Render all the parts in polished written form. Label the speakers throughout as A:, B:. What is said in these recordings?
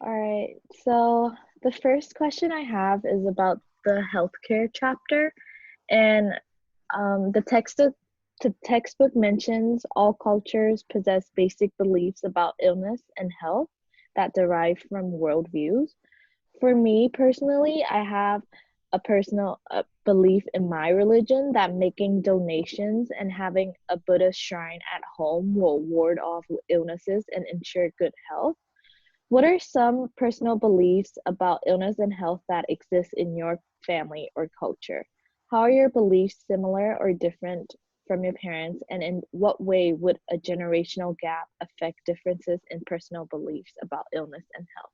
A: All right. So the first question I have is about the healthcare chapter, and the textbook mentions all cultures possess basic beliefs about illness and health that derive from worldviews. For me personally, I have a personal belief in my religion that making donations and having a Buddhist shrine at home will ward off illnesses and ensure good health. What are some personal beliefs about illness and health that exist in your family or culture? How are your beliefs similar or different from your parents? And in what way would a generational gap affect differences in personal beliefs about illness and health?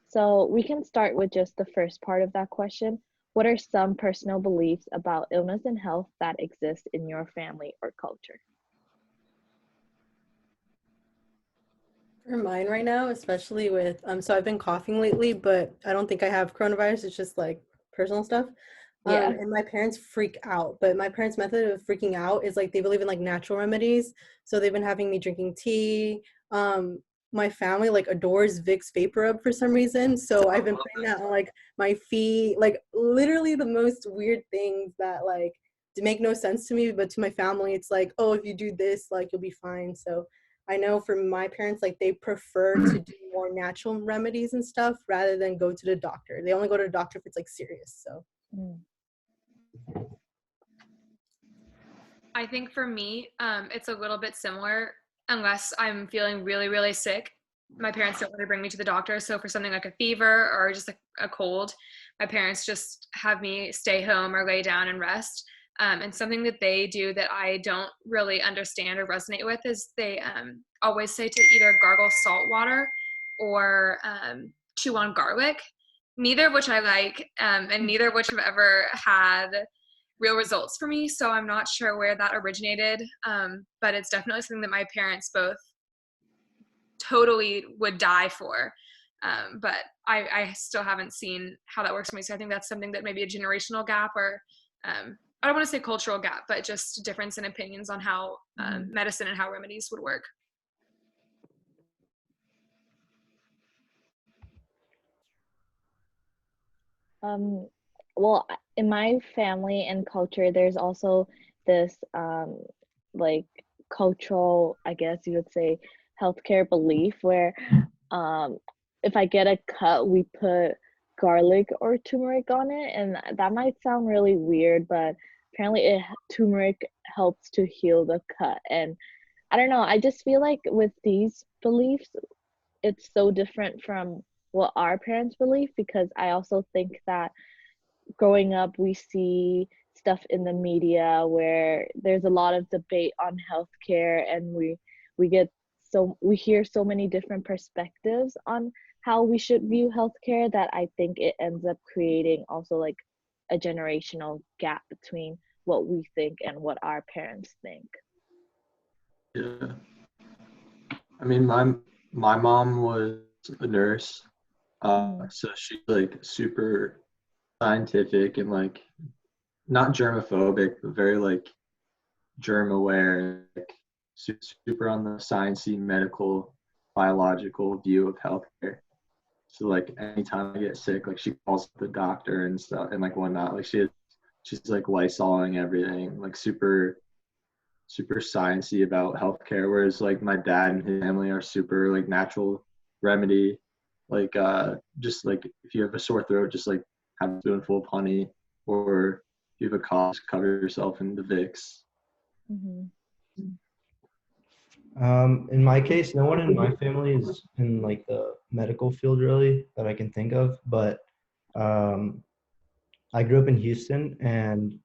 A: So we can start with just the first part of that question. What are some personal beliefs about illness and health that exist in your family or culture?
B: For mine right now, especially with so I've been coughing lately, but I don't think I have coronavirus. It's just like personal stuff.
A: Yeah.
B: And my parents freak out, but my parents' method of freaking out is like they believe in like natural remedies. So they've been having me drinking tea. My family like adores Vicks Vapor Rub for some reason. So I've been putting that on like my feet, like literally the most weird things that like make no sense to me, but to my family, it's like, oh, if you do this, like you'll be fine. So I know for my parents, like they prefer to do more natural remedies and stuff rather than go to the doctor. They only go to the doctor if it's like serious. So.
A: Mm.
C: I think for me, it's a little bit similar unless I'm feeling really sick. My parents don't want to bring me to the doctor. So for something like a fever or just a cold, my parents just have me stay home or lay down and rest. And something that they do that I don't really understand or resonate with is they always say to either gargle salt water or chew on garlic, neither of which I like, and neither of which have ever had real results for me. So I'm not sure where that originated, but it's definitely something that my parents both totally would die for. But I still haven't seen how that works for me. So I think that's something that maybe a generational gap or I don't want to say cultural gap, but just difference in opinions on how medicine and how remedies would work.
A: Well, in my family and culture, there's also this like cultural, I guess you would say, healthcare belief where um, if I get a cut, we put garlic or turmeric on it, and that might sound really weird, but apparently turmeric helps to heal the cut. And I don't know, I just feel like with these beliefs, it's so different from what our parents believe because I also think that growing up we see stuff in the media where there's a lot of debate on healthcare and we get we hear so many different perspectives on how we should view healthcare that I think it ends up creating also like a generational gap between what we think and what our parents think.
D: Yeah. I mean, my mom was a nurse, so she's like super scientific and like not germophobic, but very like germ aware, like super on the sciencey, medical, biological view of healthcare. So like anytime I get sick, like she calls the doctor and stuff and like whatnot. Like she's like Lysoling everything, like super sciencey about healthcare. Whereas like my dad and his family are super like natural remedy. Like just like if you have a sore throat, just like have a spoonful of honey, or if you have a cough, just cover yourself in the Vicks.
A: Mm-hmm.
E: In my case, no one in my family is in like the medical field really that I can think of, but I grew up in Houston and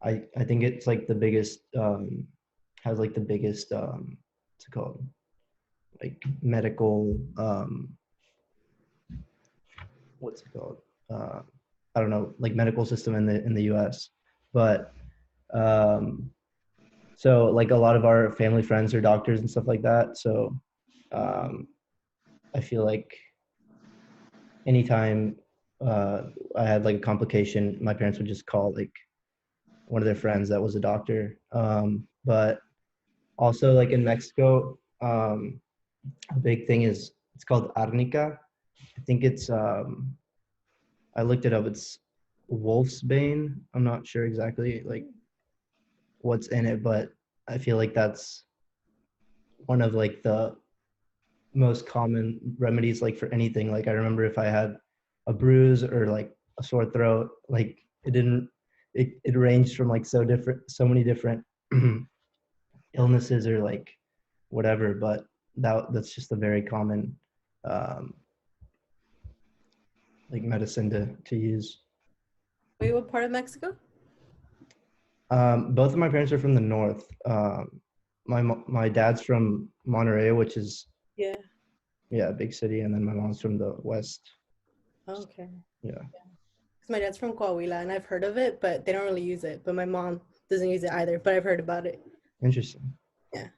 E: I think it's like the biggest has like the biggest what's it called, like medical what's it called I don't know, like medical system in the US, but so like a lot of our family friends are doctors and stuff like that, so I feel like anytime I had like a complication, my parents would just call like one of their friends that was a doctor. But also like in Mexico, a big thing is it's called arnica. I think it's I looked it up. It's wolf's bane. I'm not sure exactly like what's in it, but I feel like that's one of like the most common remedies like for anything. Like I remember if I had a bruise or like a sore throat, like it ranged from like so many different illnesses or like whatever, but that's just a very common um like medicine to use.
B: Wait, what part of Mexico?
E: Both of my parents are from the north. My dad's from Monterey, which is
B: Yeah.
E: a big city, and then my mom's from the west.
B: Okay.
E: Yeah.
B: 'Cause my dad's from Coahuila, and I've heard of it, but they don't really use it. But my mom doesn't use it either, but I've heard about it.
E: Interesting.
B: Yeah.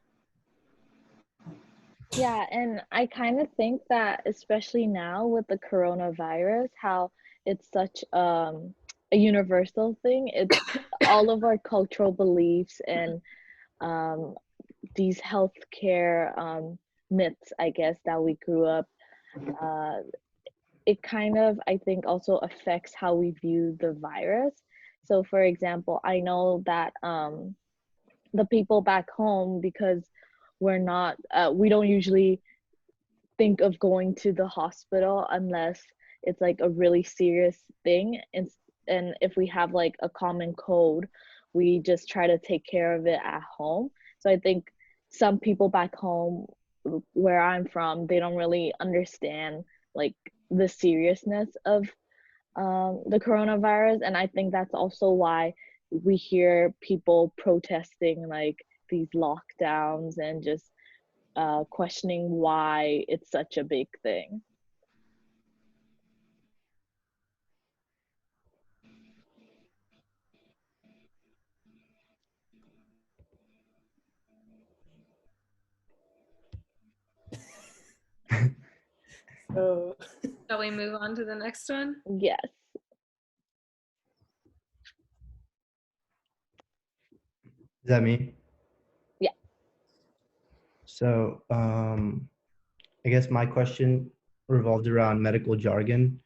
A: Yeah, and I kind of think that especially now with the coronavirus, how it's such a universal thing. It's all of our cultural beliefs and um, these healthcare myths, I guess, that we grew up. Uh, it kind of, I think, also affects how we view the virus. So, for example, I know that the people back home, because we don't usually think of going to the hospital unless it's like a really serious thing, and if we have like a common cold, we just try to take care of it at home. So I think some people back home where I'm from, they don't really understand like the seriousness of the coronavirus, and I think that's also why we hear people protesting like these lockdowns and just questioning why it's such a big thing.
B: So
C: Shall we move on to the next one?
A: Yes.
E: Is that me?
A: Yeah.
E: So, I guess my question revolved around medical jargon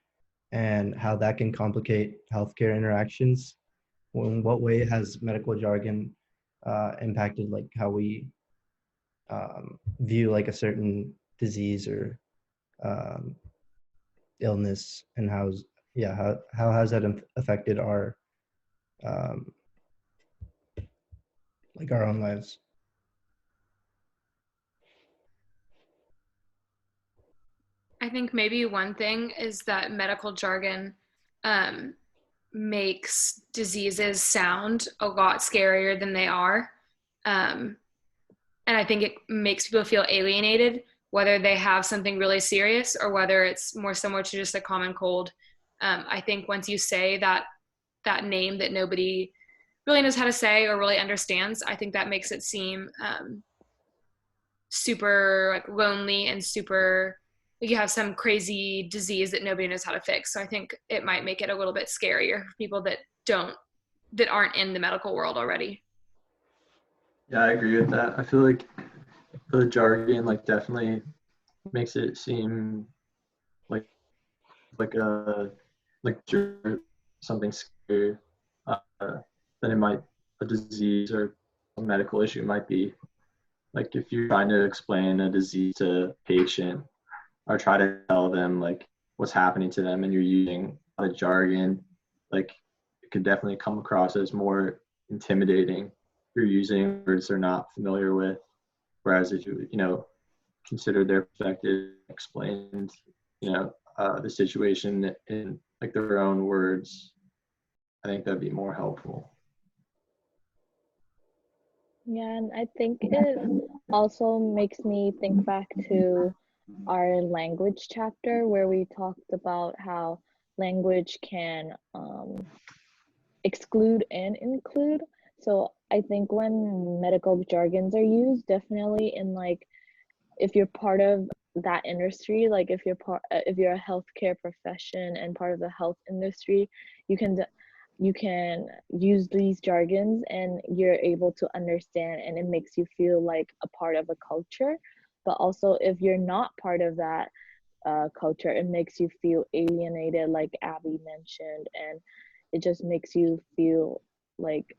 E: and how that can complicate healthcare interactions. In what way has medical jargon impacted like how we view like a certain disease or um, illness, and how has that affected our um, like our own lives?
C: I think maybe one thing is that medical jargon um, makes diseases sound a lot scarier than they are. Um, and I think it makes people feel alienated, whether they have something really serious or whether it's more similar to just a common cold. I think once you say that name that nobody really knows how to say or really understands, I think that makes it seem super like lonely and super like you have some crazy disease that nobody knows how to fix. So I think it might make it a little bit scarier for people that aren't in the medical world already.
D: Yeah, I agree with that. I feel like the jargon like definitely makes it seem like like a like something scary than it might a disease or a medical issue might be. Like if you're trying to explain a disease to a patient or try to tell them like what's happening to them and you're using the jargon, like it could definitely come across as more intimidating. You're using words they're not familiar with. Whereas if you consider their perspective, explained, the situation in like their own words, I think that'd be more helpful.
A: Yeah, and I think it also makes me think back to our language chapter where we talked about how language can exclude and include. So I think when medical jargons are used, definitely in like if you're part of that industry, like if you're a healthcare profession and part of the health industry, you can use these jargons and you're able to understand, and it makes you feel like a part of a culture. But also if you're not part of that, culture, it makes you feel alienated, like Abby mentioned, and it just makes you feel like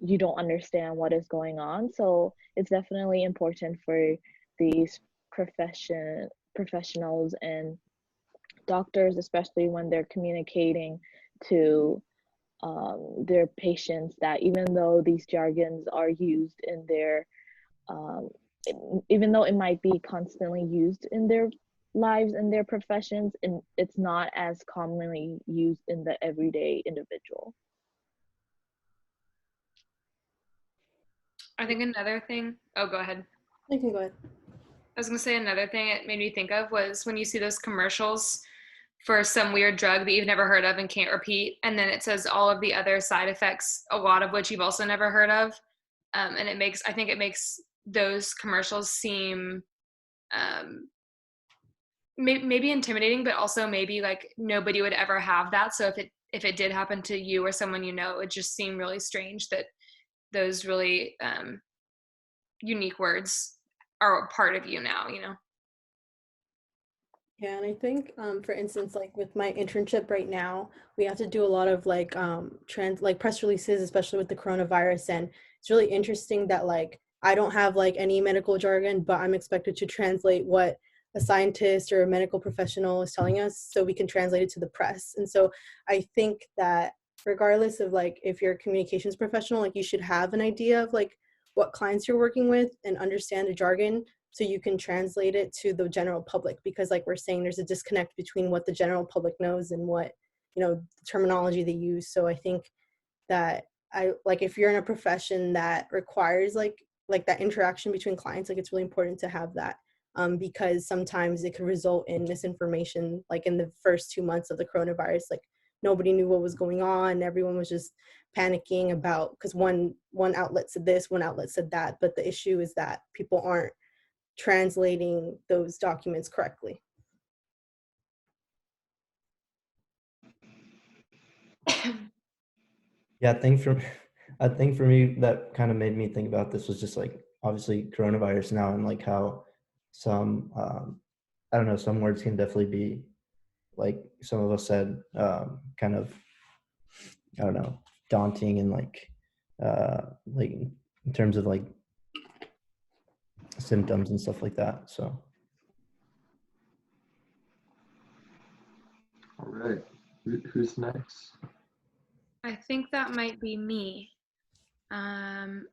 A: you don't understand what is going on. So it's definitely important for these professionals and doctors, especially when they're communicating to their patients, that even though these jargons are used in their um, even though it might be constantly used in their lives and their professions, and it's not as commonly used in the everyday individual.
C: I think another thing, oh, go ahead.
B: You can go ahead.
C: I was gonna say another thing it made me think of was when you see those commercials for some weird drug that you've never heard of and can't repeat, and then it says all of the other side effects, a lot of which you've also never heard of, and I think it makes those commercials seem maybe intimidating, but also maybe like nobody would ever have that. So if it did happen to you or someone you know, it would just seem really strange that those really unique words are a part of you now, you know?
B: Yeah, and I think, for instance, like with my internship right now, we have to do a lot of like press releases, especially with the coronavirus, and it's really interesting that like I don't have like any medical jargon, but I'm expected to translate what a scientist or a medical professional is telling us, so we can translate it to the press. And so I think that regardless of like if you're a communications professional, like you should have an idea of like what clients you're working with and understand the jargon so you can translate it to the general public, because like we're saying, there's a disconnect between what the general public knows and what, you know, the terminology they use. So I think that I like if you're in a profession that requires like that interaction between clients, like it's really important to have that, because sometimes it could result in misinformation. Like in the first 2 months of the coronavirus, like nobody knew what was going on. Everyone was just panicking about, because one outlet said this, one outlet said that, but the issue is that people aren't translating those documents correctly.
E: Yeah, I think for me that kind of made me think about this was just like obviously coronavirus now, and like how some I don't know, some words can definitely be, like some of us said, kind of, I don't know, daunting, and like in terms of like symptoms and stuff like that. So
D: All right. Who's next?
C: I think that might be me.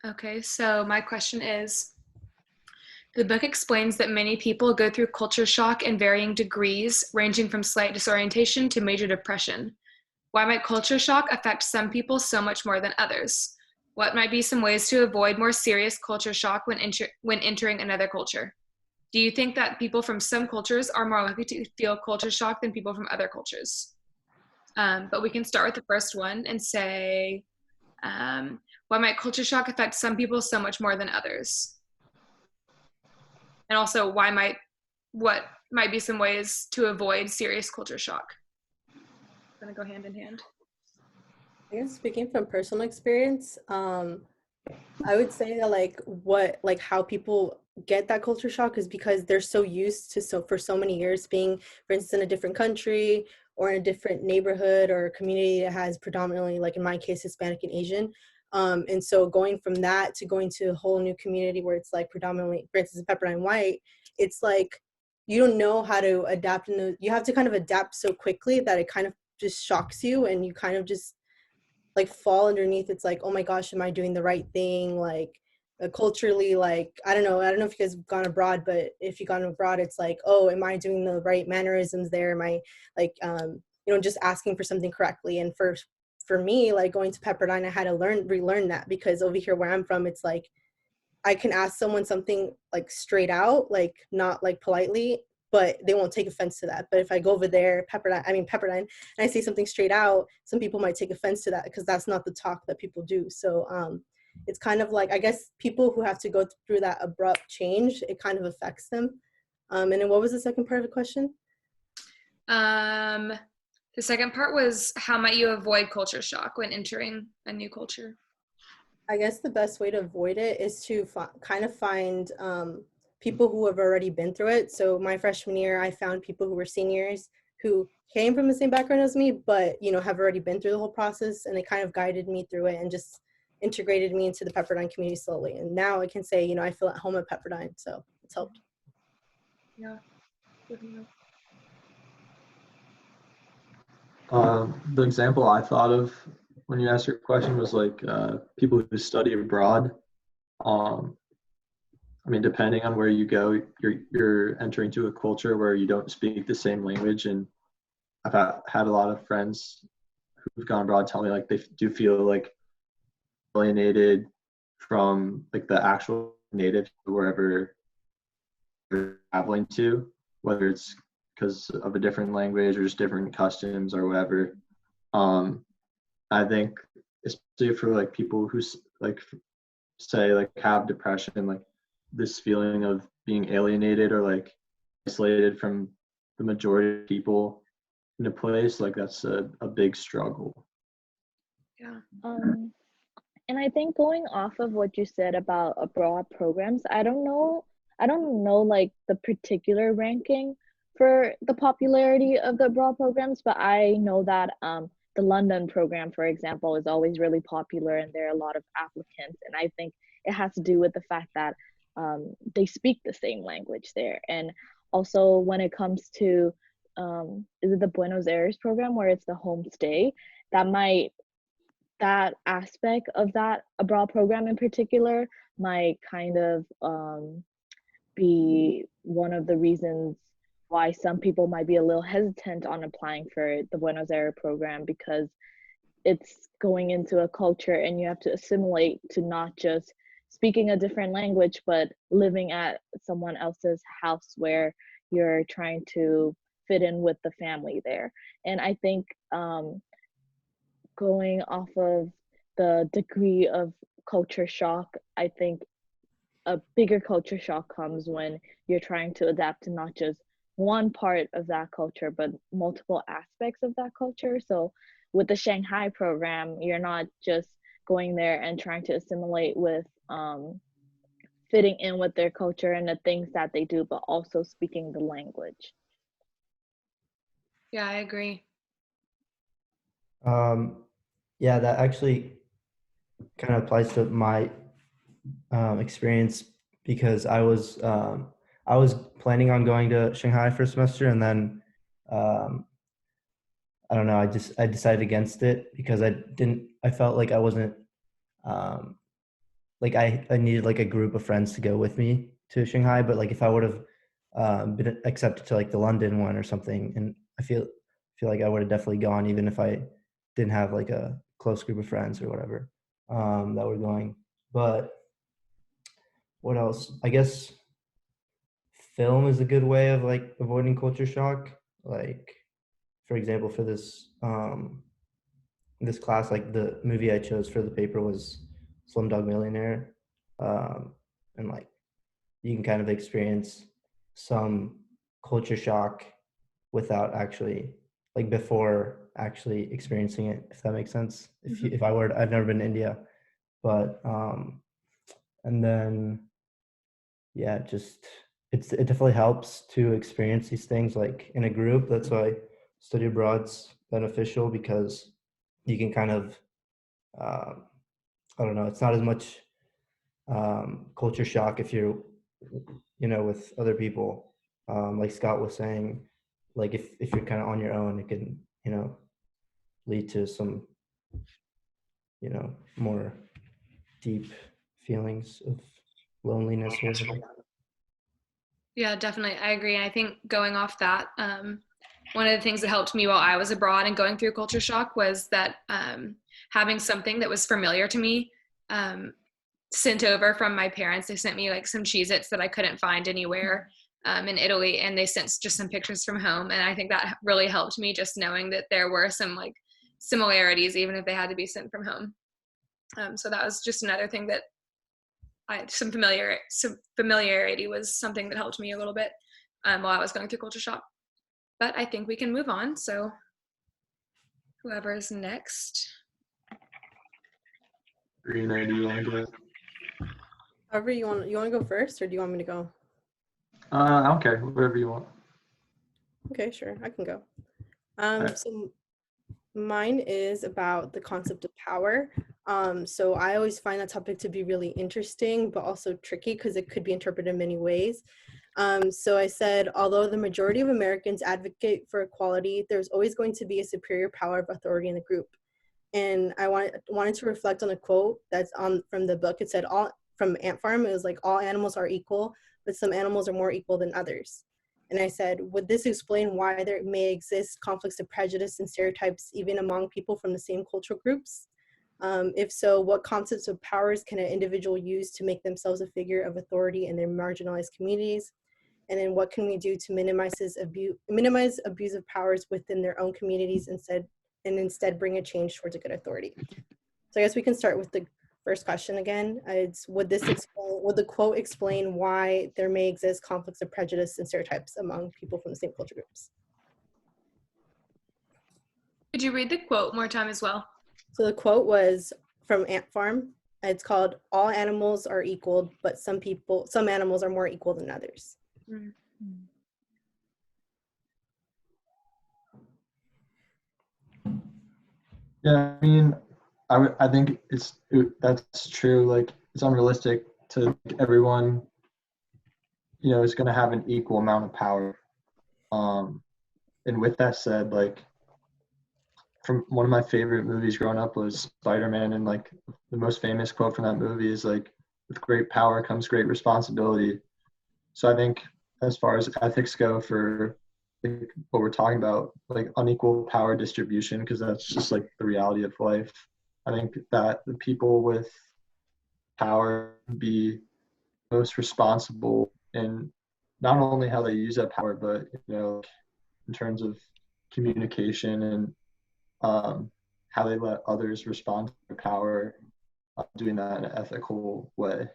C: Okay, so my question is, the book explains that many people go through culture shock in varying degrees, ranging from slight disorientation to major depression. Why might culture shock affect some people so much more than others? What might be some ways to avoid more serious culture shock when entering another culture? Do you think that people from some cultures are more likely to feel culture shock than people from other cultures? But we can start with the first one and say, why might culture shock affect some people so much more than others? And also, what might be some ways to avoid serious culture shock? I'm gonna go hand in hand.
B: I guess speaking from personal experience, I would say that like how people get that culture shock is because they're so used to for so many years being, for instance, in a different country or in a different neighborhood or community that has predominantly, like in my case, Hispanic and Asian. And so going from that to going to a whole new community where it's like predominantly, for instance, Pepperdine white, it's like you don't know how to adapt, and you have to kind of adapt so quickly that it kind of just shocks you, and you kind of just like fall underneath. It's like, oh my gosh, am I doing the right thing? Like culturally, like I don't know if you guys have gone abroad, but if you've gone abroad, it's like, oh, am I doing the right mannerisms there? Am I like just asking for something correctly? And for me, like going to Pepperdine, I had to relearn that, because over here where I'm from, it's like I can ask someone something like straight out, like not like politely, but they won't take offense to that. But if I go over there, Pepperdine, and I say something straight out, some people might take offense to that, because that's not the talk that people do. So it's kind of like, I guess people who have to go through that abrupt change, it kind of affects them. And then what was the second part of the question?
C: The second part was, how might you avoid culture shock when entering a new culture?
B: I guess the best way to avoid it is to kind of find people who have already been through it. So my freshman year, I found people who were seniors who came from the same background as me, but, you know, have already been through the whole process, and they kind of guided me through it and just integrated me into the Pepperdine community slowly. And now I can say, you know, I feel at home at Pepperdine, so it's helped.
C: Yeah. Definitely.
D: The example I thought of when you asked your question was like people who study abroad. I mean, depending on where you go, you're entering into a culture where you don't speak the same language. And I've had a lot of friends who've gone abroad tell me like they do feel like alienated from like the actual native wherever they're traveling to, whether it's because of a different language or just different customs or whatever. I think especially for like people who like say like have depression, like this feeling of being alienated or like isolated from the majority of people in a place, like that's a big struggle.
C: Yeah.
A: And I think going off of what you said about abroad programs, I don't know like the particular ranking for the popularity of the abroad programs, but I know that the London program, for example, is always really popular and there are a lot of applicants. And I think it has to do with the fact that they speak the same language there. And also when it comes to, is it the Buenos Aires program where it's the homestay, that aspect of that abroad program in particular might kind of be one of the reasons why some people might be a little hesitant on applying for the Buenos Aires program, because it's going into a culture and you have to assimilate to not just speaking a different language, but living at someone else's house where you're trying to fit in with the family there. And I think going off of the degree of culture shock, I think a bigger culture shock comes when you're trying to adapt to not just one part of that culture, but multiple aspects of that culture. So with the Shanghai program, you're not just going there and trying to assimilate with fitting in with their culture and the things that they do, but also speaking the language.
C: Yeah, I agree.
E: Yeah, that actually kind of applies to my experience, because I was planning on going to Shanghai for a semester, and then I don't know, I decided against it because I felt like I wasn't like I needed like a group of friends to go with me to Shanghai. But like if I would have been accepted to like the London one or something, and I feel like I would have definitely gone, even if I didn't have like a close group of friends or whatever that were going. But what else? I guess film is a good way of like avoiding culture shock. Like, for example, for this class, like the movie I chose for the paper was Slumdog Millionaire, and like you can kind of experience some culture shock without actually, like, before actually experiencing it, if that makes sense. If I were, I've never been to India, but and then yeah, just it definitely helps to experience these things like in a group. That's why study abroad's beneficial, because you can kind of I don't know, it's not as much culture shock if you're, you know, with other people. Like Scott was saying, like if you're kind of on your own, it can, you know, lead to some, you know, more deep feelings of loneliness or whatever.
C: Yeah, definitely. I agree. And I think going off that, one of the things that helped me while I was abroad and going through culture shock was that having something that was familiar to me sent over from my parents. They sent me like some Cheez-Its that I couldn't find anywhere in Italy, and they sent just some pictures from home. And I think that really helped me, just knowing that there were some like similarities, even if they had to be sent from home. So that was just another thing that some familiarity was something that helped me a little bit while I was going through culture shock. But I think we can move on. So whoever is next.
D: Karina, do you want to go?
B: However, you want to go first, or do you want me to go?
D: I don't care, whatever you want.
B: Okay, sure, I can go.
D: Alright.
B: So mine is about the concept of power. So I always find that topic to be really interesting, but also tricky because it could be interpreted in many ways. So I said, although the majority of Americans advocate for equality, there's always going to be a superior power of authority in the group. And I wanted to reflect on a quote that's on from the book. It said, all from Ant Farm, it was like, all animals are equal, but some animals are more equal than others. And I said, would this explain why there may exist conflicts of prejudice and stereotypes even among people from the same cultural groups? If so, what concepts of powers can an individual use to make themselves a figure of authority in their marginalized communities? And then what can we do to minimize abuse of powers within their own communities instead bring a change towards a good authority? So I guess we can start with the first question again. It's, would the quote explain why there may exist conflicts of prejudice and stereotypes among people from the same culture groups?
C: Could you read the quote more time as well?
B: So the quote was from Ant Farm. It's called, all animals are equal, but some animals are more equal than others.
C: Mm.
D: Yeah, I mean, I think that's true. Like, it's unrealistic to think everyone, is going to have an equal amount of power. And with that said, like, from one of my favorite movies growing up was Spider-Man, and like the most famous quote from that movie is like, with great power comes great responsibility. So I think as far as ethics go for like what we're talking about, like unequal power distribution, because that's just like the reality of life. I think that the people with power be most responsible in not only how they use that power, but in terms of communication and how they let others respond to their power, doing that in an ethical way.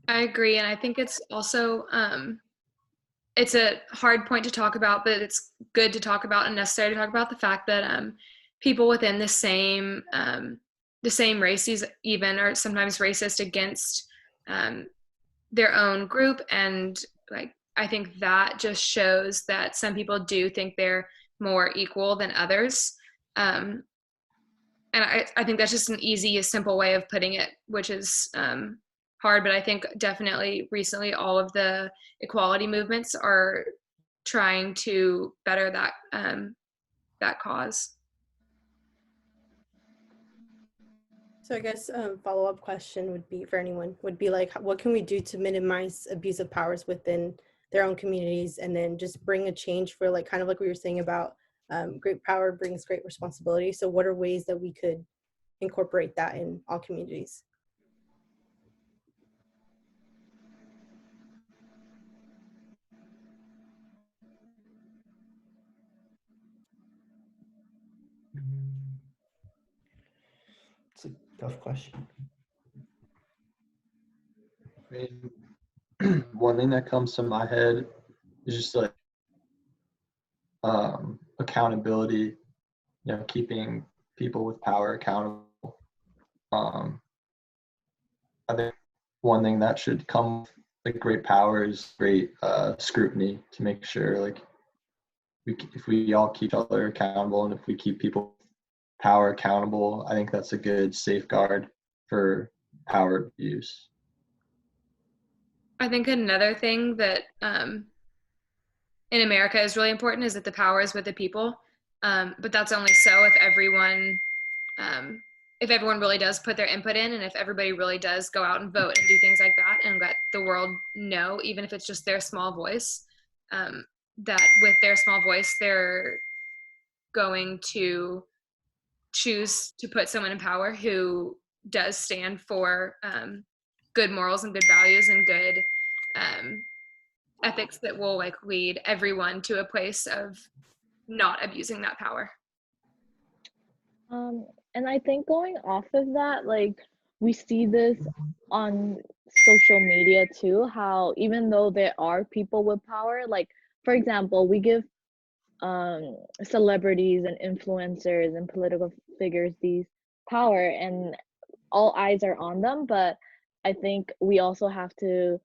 C: I agree, and I think it's also it's a hard point to talk about, but it's good to talk about and necessary to talk about the fact that people within the same races even are sometimes racist against their own group, and like I think that just shows that some people do think they're more equal than others. And I think that's just an easy, simple way of putting it, which is hard, but I think definitely recently all of the equality movements are trying to better that cause.
B: So I guess follow-up question would be for anyone would be like, what can we do to minimize abuse of powers within their own communities, and then just bring a change for like kind of like we were saying about great power brings great responsibility. So what are ways that we could incorporate that in all communities?
E: It's a tough question.
D: I mean, one thing that comes to my head is just like accountability, keeping people with power accountable. I think one thing that should come with like great power is great scrutiny to make sure like if we all keep each other accountable, and if we keep people with power accountable, I think that's a good safeguard for power abuse.
C: I think another thing that in America is really important is that the power is with the people, but that's only so if everyone really does put their input in, and if everybody really does go out and vote and do things like that and let the world know, even if it's just their small voice, that with their small voice they're going to choose to put someone in power who does stand for good morals and good values and good ethics that will like lead everyone to a place of not abusing that power.
A: And I think going off of that, like we see this on social media too, how even though there are people with power, like for example, we give celebrities and influencers and political figures these power, and all eyes are on them. But I think we also have to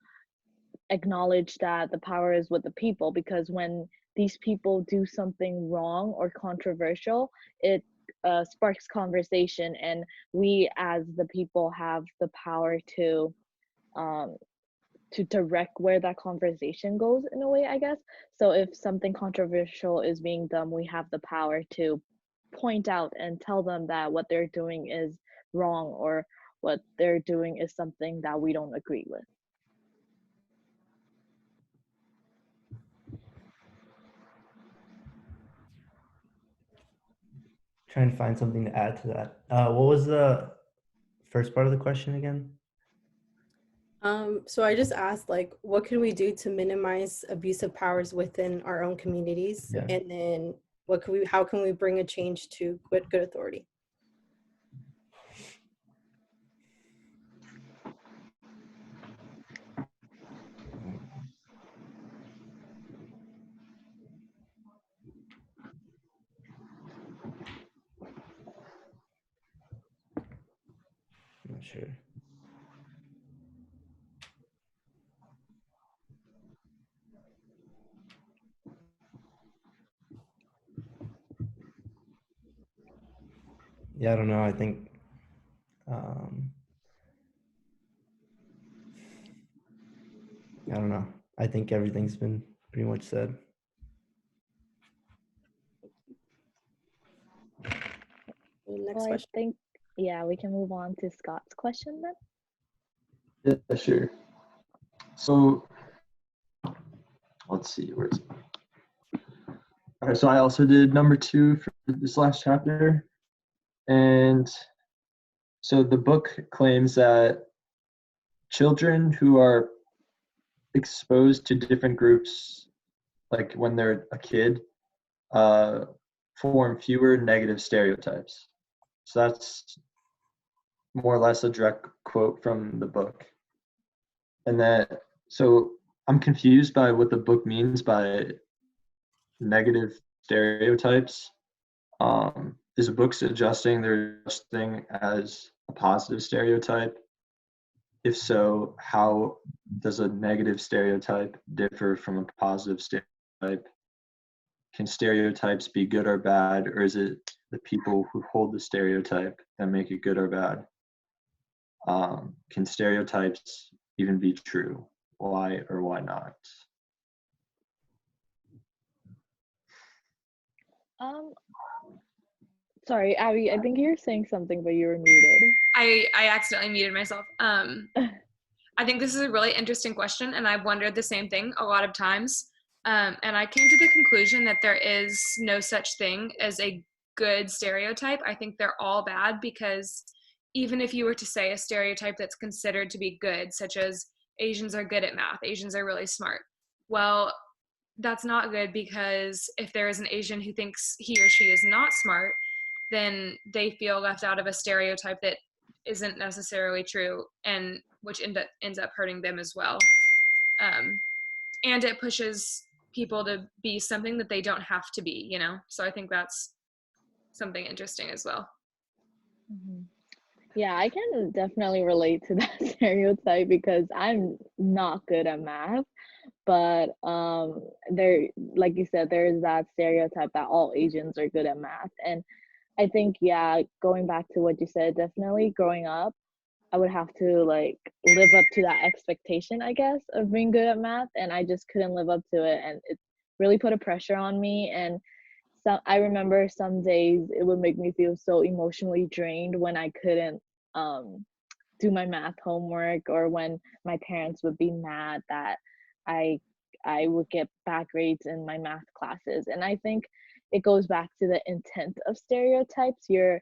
A: acknowledge that the power is with the people, because when these people do something wrong or controversial, it sparks conversation, and we as the people have the power um, to direct where that conversation goes in a way, I guess. So if something controversial is being done, we have the power to point out and tell them that what they're doing is wrong, or what they're doing is something that we don't agree with.
E: Trying to find something to add to that. What was the first part of the question again?
B: So I just asked, like, what can we do to minimize abuse of powers within our own communities?
E: Yeah.
B: And then how can we bring a change to good authority?
E: I'm not sure. Yeah, I don't know. I think I don't know. I think everything's been pretty much said.
B: Next
A: Well, I
B: question.
A: think, yeah, we can move on to Scott's question then.
D: Yeah, sure. So let's see, where's it? Okay, so I also did number 2 for this last chapter. And so the book claims that children who are exposed to different groups, like when they're a kid, form fewer negative stereotypes. So that's more or less a direct quote from the book. And so I'm confused by what the book means by negative stereotypes. Is the book suggesting there's such thing as a positive stereotype? If so, how does a negative stereotype differ from a positive stereotype? Can stereotypes be good or bad, or is it the people who hold the stereotype that make it good or bad? Can stereotypes even be true? Why or why not?
A: Um, Sorry, Abby, I think you're saying something, but you were muted.
C: I accidentally muted myself. I think this is a really interesting question, and I've wondered the same thing a lot of times. And I came to the conclusion that there is no such thing as a good stereotype. I think they're all bad, because even if you were to say a stereotype that's considered to be good, such as Asians are good at math, Asians are really smart, well, that's not good, because if there is an Asian who thinks he or she is not smart, then they feel left out of a stereotype that isn't necessarily true, and which ends up hurting them as well. And it pushes people to be something that they don't have to be, you know? So I think that's something interesting as well.
A: Mhm. Yeah, I can definitely relate to that stereotype, because I'm not good at math. But there, like you said, there is that stereotype that all Asians are good at math. And I think, yeah, going back to what you said, definitely growing up, I would have to like live up to that expectation, I guess, of being good at math, and I just couldn't live up to it, and it really put a pressure on me. And so I remember some days it would make me feel so emotionally drained when I couldn't um do my math homework, or when my parents would be mad that I I would get bad grades in my math classes. And I think it goes back to the intent of stereotypes. You're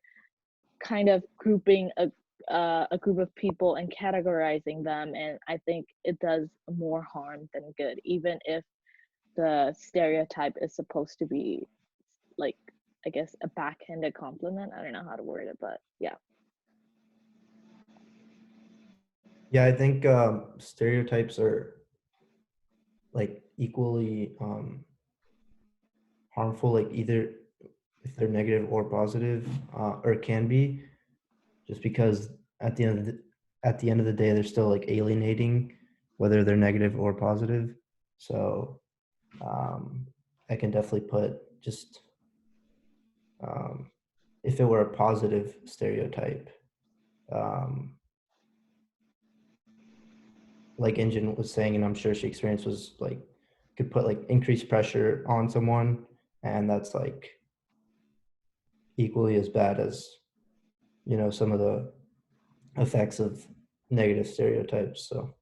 A: kind of grouping a group of people and categorizing them, and I think it does more harm than good, even if the stereotype is supposed to be like, I guess, a backhanded compliment. I don't know how to word it, but yeah.
E: Yeah, I think stereotypes are like equally harmful, like either if they're negative or positive, or can be, just because at the end of the day, they're still like alienating, whether they're negative or positive. So I can definitely put just if it were a positive stereotype, um, like Ingyine was saying, and I'm sure she experienced, was like could put like increased pressure on someone, and that's like equally as bad as some of the effects of negative stereotypes. So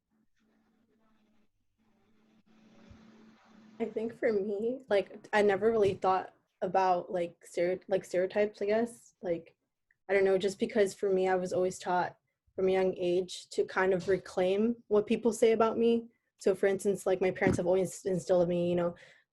B: I think for me, like I never really thought about like stereotypes, I guess. Like I don't know, just because for me I was always taught from a young age to kind of reclaim what people say about me. So for instance, like my parents have always instilled in me,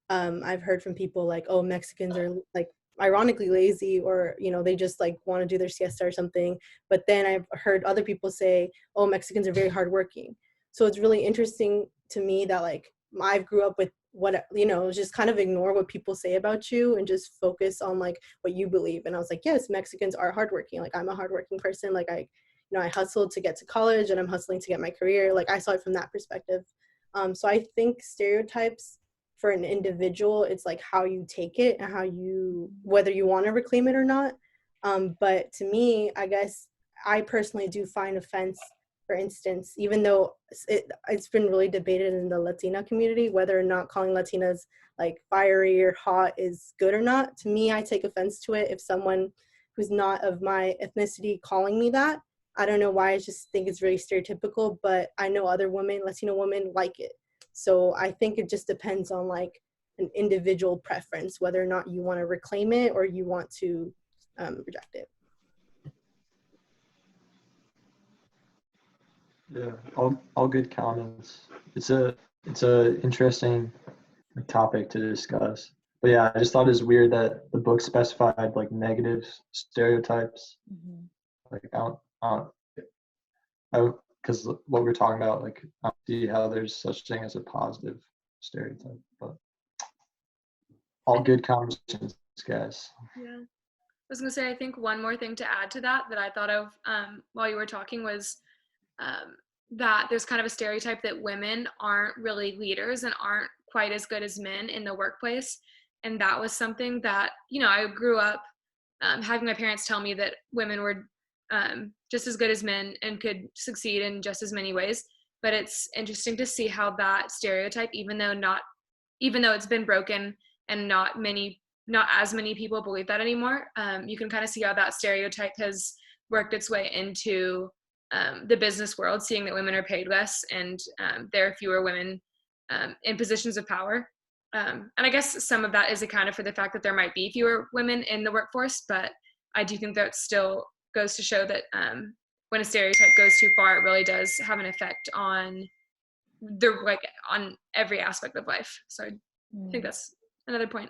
B: I've heard from people like, oh, Mexicans are like ironically lazy, or they just like want to do their siesta or something. But then I've heard other people say, oh, Mexicans are very hardworking. So it's really interesting to me that like I grew up with what just kind of ignore what people say about you and just focus on like what you believe. And I was like, yes, Mexicans are hardworking. Like I'm a hardworking person. Like I hustled to get to college, and I'm hustling to get my career. Like I saw it from that perspective. So I think stereotypes for an individual, it's like how you take it and whether you want to reclaim it or not. But to me, I guess I personally do find offense, for instance, even though it's been really debated in the Latina community, whether or not calling Latinas like fiery or hot is good or not. To me, I take offense to it if someone who's not of my ethnicity calling me that. I don't know why. I just think it's very stereotypical, but I know other women, Latino women, like it. So I think it just depends on like an individual preference, whether or not you want to reclaim it or you want to reject it.
D: Yeah, all good comments. It's a interesting topic to discuss. But yeah, I just thought it was weird that the book specified like negative stereotypes.
A: Mm-hmm.
D: Like because what we're talking about, like I don't see how there's such thing as a positive stereotype. But all good conversations, guys.
C: Yeah. I was gonna say, I think one more thing to add to that I thought of while you were talking was that there's kind of a stereotype that women aren't really leaders and aren't quite as good as men in the workplace. And that was something that, I grew up having my parents tell me that women were just as good as men and could succeed in just as many ways. But it's interesting to see how that stereotype, even though it's been broken and not as many people believe that anymore, you can kind of see how that stereotype has worked its way into the business world, seeing that women are paid less and there are fewer women in positions of power. And I guess some of that is accounted for the fact that there might be fewer women in the workforce, but I do think that still goes to show that when a stereotype goes too far, it really does have an effect on on every aspect of life. So I think that's another point.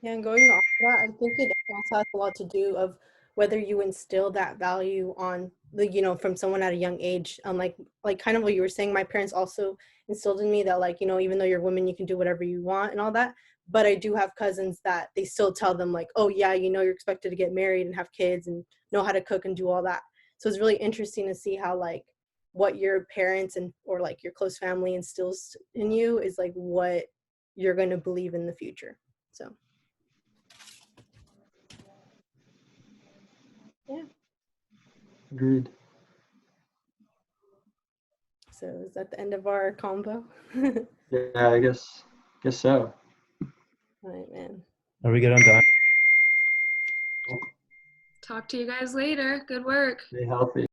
B: Yeah, and going off of that, I think it also has a lot to do of whether you instill that value on from someone at a young age. Like kind of what you were saying, my parents also instilled in me that like, even though you're a woman, you can do whatever you want and all that. But I do have cousins that they still tell them like, oh yeah, you're expected to get married and have kids and know how to cook and do all that. So it's really interesting to see how like what your parents or like your close family instills in you is like what you're going to believe in the future. So yeah.
D: Agreed.
B: So is that the end of our combo?
D: Yeah, I guess so.
B: All right, man.
E: are we good on time?
C: Talk to you guys later. Good work.
D: Stay healthy.